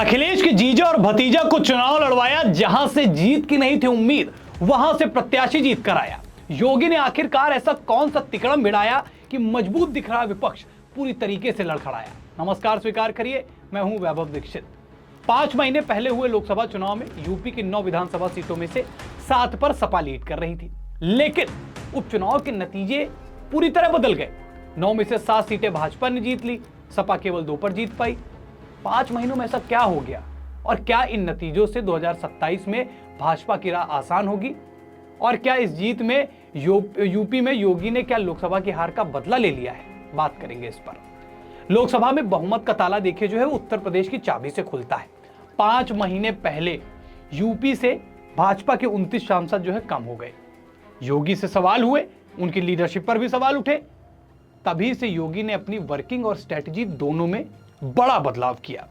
अखिलेश के जीजा और भतीजा को चुनाव लड़वाया, जहां से जीत की नहीं थी उम्मीद वहां से प्रत्याशी जीत कर आया। योगी ने आखिरकार ऐसा कौन सा तिकड़म भिड़ाया कि मजबूत दिख रहा विपक्ष पूरी तरीके से लड़खड़ाया। नमस्कार, स्वीकार करिए, मैं हूं वैभव दीक्षित। 5 महीने पहले हुए लोकसभा चुनाव में यूपी की 9 विधानसभा सीटों में से 7 पर सपा लीड कर रही थी, लेकिन उपचुनाव के नतीजे पूरी तरह बदल गए। 9 में से 7 सीटें भाजपा ने जीत ली, सपा केवल 2 पर जीत पाई। 5 महीनों में ऐसा क्या हो गया और क्या इन नतीजों से 2027 में भाजपा की राह आसान होगी? और क्या इस जीत में यूपी में योगी ने क्या लोकसभा की हार का बदला ले लिया है? बात करेंगे इस पर। लोकसभा में बहुमत का ताला देखिए जो है उत्तर प्रदेश की चाबी से खुलता है। 5 महीने पहले यूपी से भाजपा के 29 सांसद जो है कम हो गए। योगी से सवाल हुए, उनकी लीडरशिप पर भी सवाल उठे। तभी से योगी ने अपनी वर्किंग और स्ट्रेटजी दोनों में बड़ा बदलाव किया।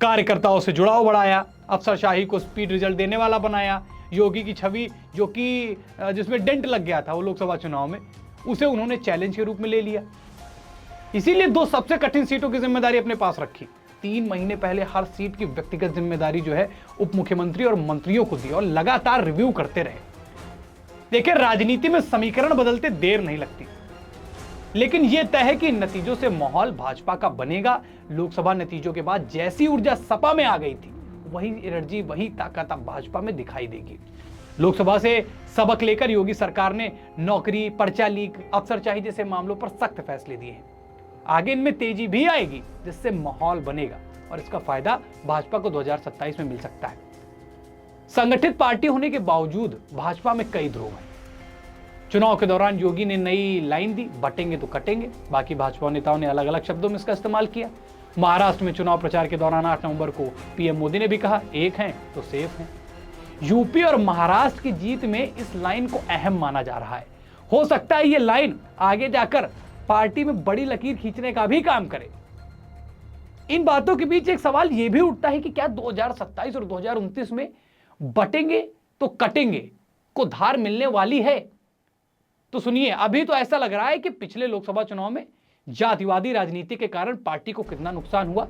कार्यकर्ताओं से जुड़ाव बढ़ाया, अफसरशाही को स्पीड रिजल्ट देने वाला बनाया। योगी की छवि जो कि जिसमें डेंट लग गया था वो लोकसभा चुनाव में, उसे उन्होंने चैलेंज के रूप में ले लिया। इसीलिए 2 सबसे कठिन सीटों की जिम्मेदारी अपने पास रखी। 3 महीने पहले हर सीट की व्यक्तिगत जिम्मेदारी जो है उप मुख्यमंत्री और मंत्रियों को दी और लगातार रिव्यू करते रहे। देखिए, राजनीति में समीकरण बदलते देर नहीं लगती, लेकिन यह तय है कि नतीजों से माहौल भाजपा का बनेगा। लोकसभा नतीजों के बाद जैसी ऊर्जा सपा में आ गई थी, वही एनर्जी, वही ताकत अब भाजपा में दिखाई देगी। लोकसभा से सबक लेकर योगी सरकार ने नौकरी, पर्चा लीक, अफसरशाही जैसे मामलों पर सख्त फैसले दिए हैं। आगे इनमें तेजी भी आएगी, जिससे माहौल बनेगा और इसका फायदा भाजपा को 2027 में मिल सकता है। संगठित पार्टी होने के बावजूद भाजपा में कई ध्रुव हैं। चुनाव के दौरान योगी ने नई लाइन दी, बटेंगे तो कटेंगे। बाकी भाजपा नेताओं ने अलग अलग शब्दों में इसका इस्तेमाल किया। महाराष्ट्र में चुनाव प्रचार के दौरान 8 नवंबर को पीएम मोदी ने भी कहा, एक हैं तो सेफ हैं। यूपी और महाराष्ट्र की जीत में इस लाइन को अहम माना जा रहा है। हो सकता है ये लाइन आगे जाकर पार्टी में बड़ी लकीर खींचने का भी काम करे। इन बातों के बीच एक सवाल यह भी उठता है कि क्या 2027 और 2029 में बटेंगे तो कटेंगे को धार मिलने वाली है? तो सुनिए, अभी तो ऐसा लग रहा है कि पिछले लोकसभा चुनाव में जातिवादी राजनीति के कारण पार्टी को कितना नुकसान हुआ,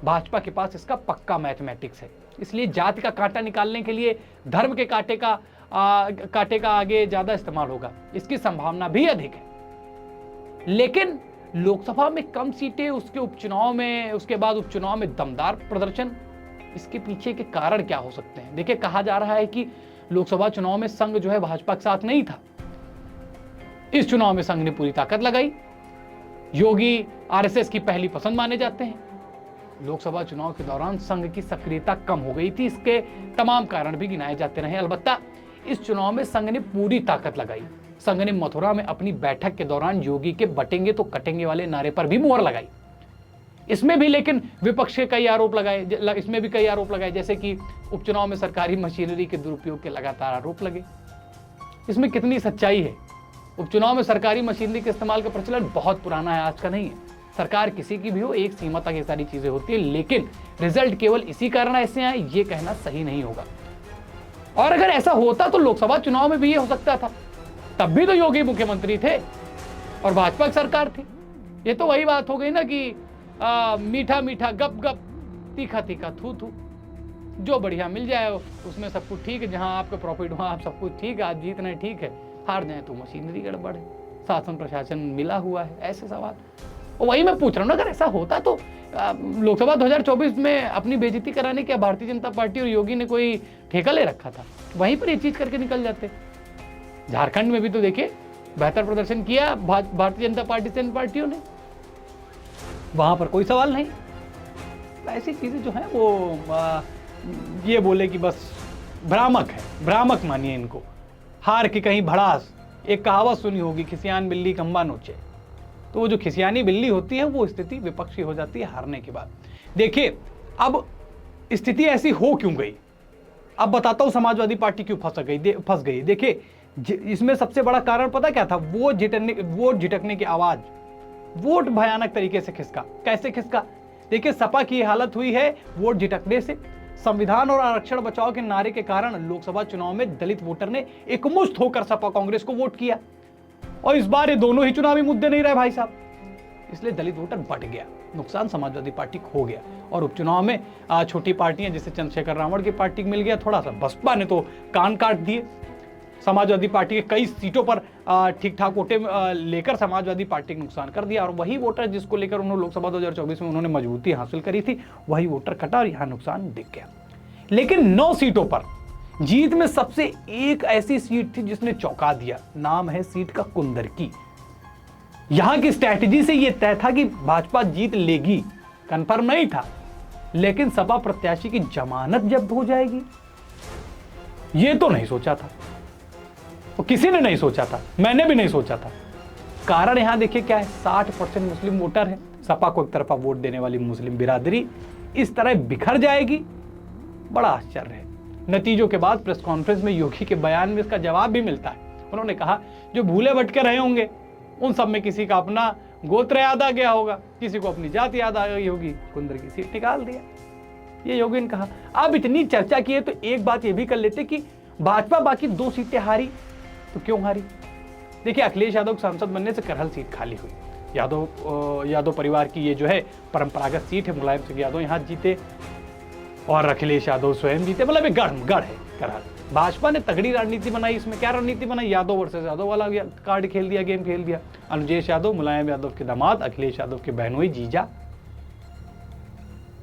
भाजपा के पास इसका पक्का मैथमेटिक्स है। इसलिए जाति का कांटा निकालने के लिए धर्म के कांटे का आगे ज्यादा इस्तेमाल होगा, इसकी संभावना भी अधिक है। लेकिन लोकसभा में कम सीटें, उसके बाद उपचुनाव में दमदार प्रदर्शन, इसके पीछे के कारण क्या हो सकते हैं? देखिए, कहा जा रहा है कि लोकसभा चुनाव में संघ जो है भाजपा के साथ नहीं था। इस चुनाव में संघ ने पूरी ताकत लगाई। योगी आरएसएस की पहली पसंद माने जाते हैं। लोकसभा चुनाव के दौरान संघ की सक्रियता कम हो गई थी, इसके तमाम कारण भी गिनाए जाते रहे। अलबत्ता इस चुनाव में संघ ने पूरी ताकत लगाई। संघ ने मथुरा में अपनी बैठक के दौरान योगी के बटेंगे तो कटेंगे वाले नारे पर भी मुहर लगाई। इसमें भी लेकिन विपक्ष के कई आरोप लगाए, जैसे कि उपचुनाव में सरकारी मशीनरी के दुरुपयोग के लगातार आरोप लगे। इसमें कितनी सच्चाई है? उपचुनाव में सरकारी मशीनरी के इस्तेमाल का प्रचलन बहुत पुराना है, आज का नहीं है। सरकार किसी की भी हो, एक सीमा तक ये सारी चीजें होती है, लेकिन रिजल्ट केवल इसी कारण ऐसे आए, ये कहना सही नहीं होगा। और अगर ऐसा होता तो लोकसभा चुनाव में भी ये हो सकता था। तब भी तो योगी मुख्यमंत्री थे और भाजपा की सरकार थी। ये तो वही बात हो गई ना कि मीठा मीठा गप गप, तीखा तीखा थू थू। जो बढ़िया मिल जाए उसमें सब कुछ ठीक है, जहां आपका प्रॉफिट वहां आप सब कुछ ठीक है। आज जीतना ठीक है, हार जाए तो मशीनरी गड़बड़ है, शासन प्रशासन मिला हुआ है। ऐसे सवाल वही मैं पूछ रहा हूँ ना, अगर ऐसा होता तो लोकसभा 2024 में अपनी बेइज्जती कराने क्या भारतीय जनता पार्टी और योगी ने कोई ठेका ले रखा था? वहीं पर ये चीज करके निकल जाते। झारखंड में भी तो देखिए बेहतर प्रदर्शन किया भारतीय जनता पार्टी से इन पार्टियों ने, वहां पर कोई सवाल नहीं। ऐसी चीजें जो है वो ये बोले कि बस भ्रामक है, भ्रामक मानिए इनको। हार की कहीं भड़ास, एक कहावत सुनी होगी, खिसियान बिल्ली खंबा नोचे। तो वो जो खिसियानी बिल्ली होती है वो स्थिति विपक्ष की हो जाती है हारने के बाद। देखिए, अब स्थिति ऐसी हो क्यों गई, अब बताता हूं समाजवादी पार्टी क्यों फंस गई। देखिए, इसमें सबसे बड़ा कारण पता क्या था? वोट झिटकने की आवाज, वोट भयानक तरीके से खिसका। कैसे खिसका? देखिए, सपा की हालत हुई है वोट झिटकने से। संविधान और आरक्षण बचाओ के नारे के कारण लोकसभा चुनाव में दलित वोटर ने एकमुश्त होकर सपा कांग्रेस को वोट किया। और इस बार ये दोनों ही चुनावी मुद्दे नहीं रहे भाई साहब। इसलिए दलित वोटर बढ़ गया, नुकसान समाजवादी पार्टी को हो गया। और उपचुनाव में छोटी पार्टियां जैसे चंद्रशेखर रावण की पार्टी को मिल गया थोड़ा सा, बसपा ने तो कान काट दिए। समाजवादी पार्टी के कई सीटों पर ठीक ठाक वोटे लेकर समाजवादी पार्टी को नुकसान कर दिया, और वही वोटर जिसको लेकर उन्होंने लोकसभा 2024 में उन्होंने मजबूती हासिल करी थी, वही वोटर कटा और यहाँ नुकसान दिख गया। लेकिन 9 सीटों पर जीत में सबसे एक ऐसी सीट थी जिसने चौंका दिया, नाम है सीट का कुंदरकी। यहां की स्ट्रैटेजी से यह तय था कि भाजपा जीत लेगी, कंफर्म नहीं था, लेकिन सपा प्रत्याशी की जमानत जब्त हो जाएगी यह तो नहीं सोचा था, तो किसी ने नहीं सोचा था, मैंने भी नहीं सोचा था। कारण यहां देखिए क्या है, 60% मुस्लिम वोटर है, सपा को एक तरफा वोट देने वाली मुस्लिम बिरादरी इस तरह बिखर जाएगी, बड़ा आश्चर्य है। नतीजों के बाद प्रेस कॉन्फ्रेंस में योगी के बयान में इसका जवाब भी मिलता है। उन्होंने कहा जो भूले भटके रहे होंगे उन सब में किसी का अपना गोत्र याद आ गया होगा, किसी को अपनी जाति याद आ गई होगी, कुंदर की सीट निकाल दिया, ये योगी ने कहा। अब इतनी चर्चा की है तो एक बात ये भी कर लेते कि भाजपा बाकी 2 सीटें हारी तो क्यों हारी। देखिए अखिलेश यादव सांसद बनने से करहल सीट खाली हुई, यादव परिवार की ये जो है परंपरागत सीट है, मुलायम सिंह यादव यहाँ जीते और अखिलेश यादव स्वयं जीते, मतलब एक गढ़ है करहल। भाजपा ने तगड़ी रणनीति बनाई, इसमें क्या रणनीति बनाई, यादव वर्सेस यादव वाला कार्ड खेल दिया, गेम खेल दिया। अनुजेश यादव मुलायम यादव के दामाद, अखिलेश यादव के बहनोई जीजा,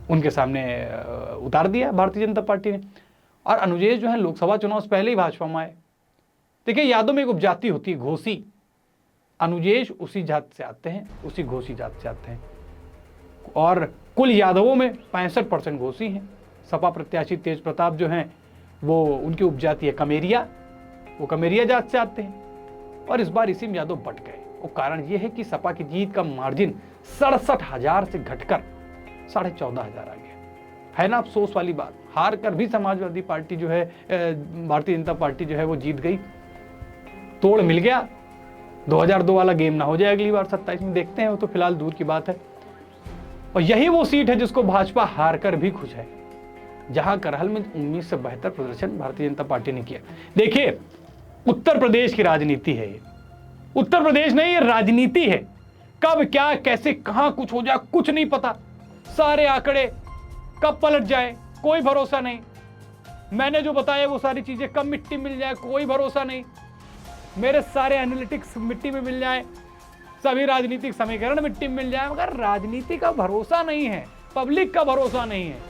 उनके सामने उतार दिया भारतीय जनता पार्टी ने। और अनुजेश जो है लोकसभा चुनाव से पहले ही भाजपा में आए। देखिए यादव में एक उपजाति होती है घोसी, अनुजेश उसी जात से आते हैं, उसी घोसी जात से आते हैं, और कुल यादवों में 65% घोसी हैं। सपा प्रत्याशी तेज प्रताप जो हैं वो उनकी उपजाति है कमेरिया, वो कमेरिया जात से आते हैं, और इस बार इसी में यादव बट गए। और कारण ये है कि सपा की जीत का मार्जिन 67,000 से घटकर 14,500 आ गया है ना। अफसोस वाली बात, हार कर भी समाजवादी पार्टी जो है, भारतीय जनता पार्टी जो है वो जीत गई, तोड़ मिल गया। 2002 वाला गेम ना हो जाए अगली बार 27 में, देखते हैं, वो तो फिलहाल दूर की बात है। और यही वो सीट है जिसको भाजपा हार कर भी खुश है, जहां करहल में उम्मीद से बेहतर प्रदर्शन भारतीय जनता पार्टी ने किया। देखिए उत्तर प्रदेश की राजनीति है ये, उत्तर प्रदेश नहीं, ये राजनीति है। कब क्या कैसे कहां कुछ हो जाए कुछ नहीं पता, सारे आंकड़े कब पलट जाए कोई भरोसा नहीं। मैंने जो बताया वो सारी चीजें कब मिट्टी मिल जाए कोई भरोसा नहीं, मेरे सारे एनालिटिक्स मिट्टी में मिल जाए, सभी राजनीतिक समीकरण मिट्टी में मिल जाए, मगर राजनीति का भरोसा नहीं है, पब्लिक का भरोसा नहीं है।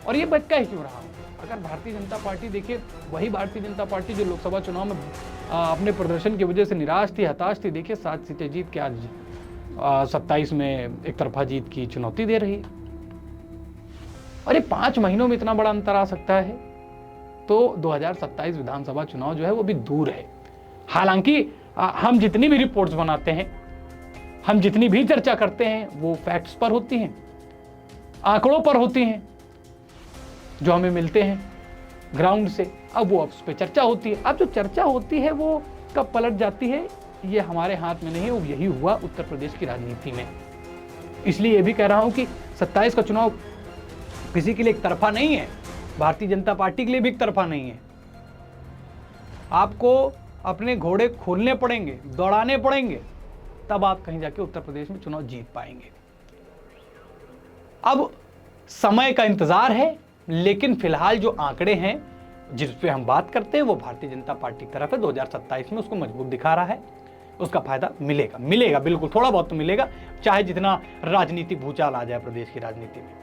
और ये बचका ही क्यों रहा। अगर भारतीय जनता पार्टी, देखिए वही भारतीय जनता पार्टी जो लोकसभा चुनाव में अपने प्रदर्शन की वजह से निराश थी, हताश थी, देखिए 7 सीटें जीत के आज 27 में एक तरफा जीत की चुनौती दे रही है। और ये 5 महीनों में इतना बड़ा अंतर आ सकता है, तो 2027 विधानसभा चुनाव जो है वो भी दूर है। हालांकि हम जितनी भी रिपोर्ट्स बनाते हैं, हम जितनी भी चर्चा करते हैं, वो फैक्ट्स पर होती हैं, आंकड़ों पर होती हैं, जो हमें मिलते हैं ग्राउंड से। अब वो उस पर चर्चा होती है, अब जो चर्चा होती है वो कब पलट जाती है ये हमारे हाथ में नहीं है। वो यही हुआ उत्तर प्रदेश की राजनीति में। इसलिए ये भी कह रहा हूं कि 27 का चुनाव किसी के लिए एक तरफा नहीं है, भारतीय जनता पार्टी के लिए भी एक तरफा नहीं है। आपको अपने घोड़े खोलने पड़ेंगे, दौड़ाने पड़ेंगे, तब आप कहीं जाके उत्तर प्रदेश में चुनाव जीत पाएंगे। अब समय का इंतजार है, लेकिन फिलहाल जो आंकड़े हैं जिस पे हम बात करते हैं वो भारतीय जनता पार्टी की तरफ है। 2027 में उसको मजबूत दिखा रहा है, उसका फायदा मिलेगा बिल्कुल, थोड़ा बहुत तो मिलेगा, चाहे जितना राजनीतिक भूचाल आ जाए प्रदेश की राजनीति में।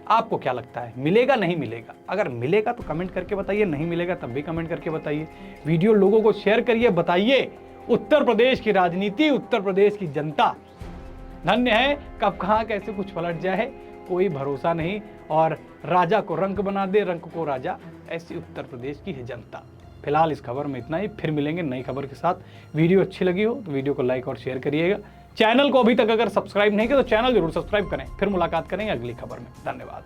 आपको क्या लगता है, मिलेगा नहीं मिलेगा? अगर मिलेगा तो कमेंट करके बताइए, नहीं मिलेगा तब भी कमेंट करके बताइए। वीडियो लोगों को शेयर करिए, बताइए उत्तर प्रदेश की राजनीति, उत्तर प्रदेश की जनता धन्य है। कब कहां कैसे कुछ पलट जाए कोई भरोसा नहीं, और राजा को रंक बना दे, रंक को राजा, ऐसी उत्तर प्रदेश की है जनता। फिलहाल इस खबर में इतना ही, फिर मिलेंगे नई खबर के साथ। वीडियो अच्छी लगी हो तो वीडियो को लाइक और शेयर करिएगा। चैनल को अभी तक अगर सब्सक्राइब नहीं किया तो चैनल जरूर सब्सक्राइब करें। फिर मुलाकात करेंगे अगली खबर में। धन्यवाद।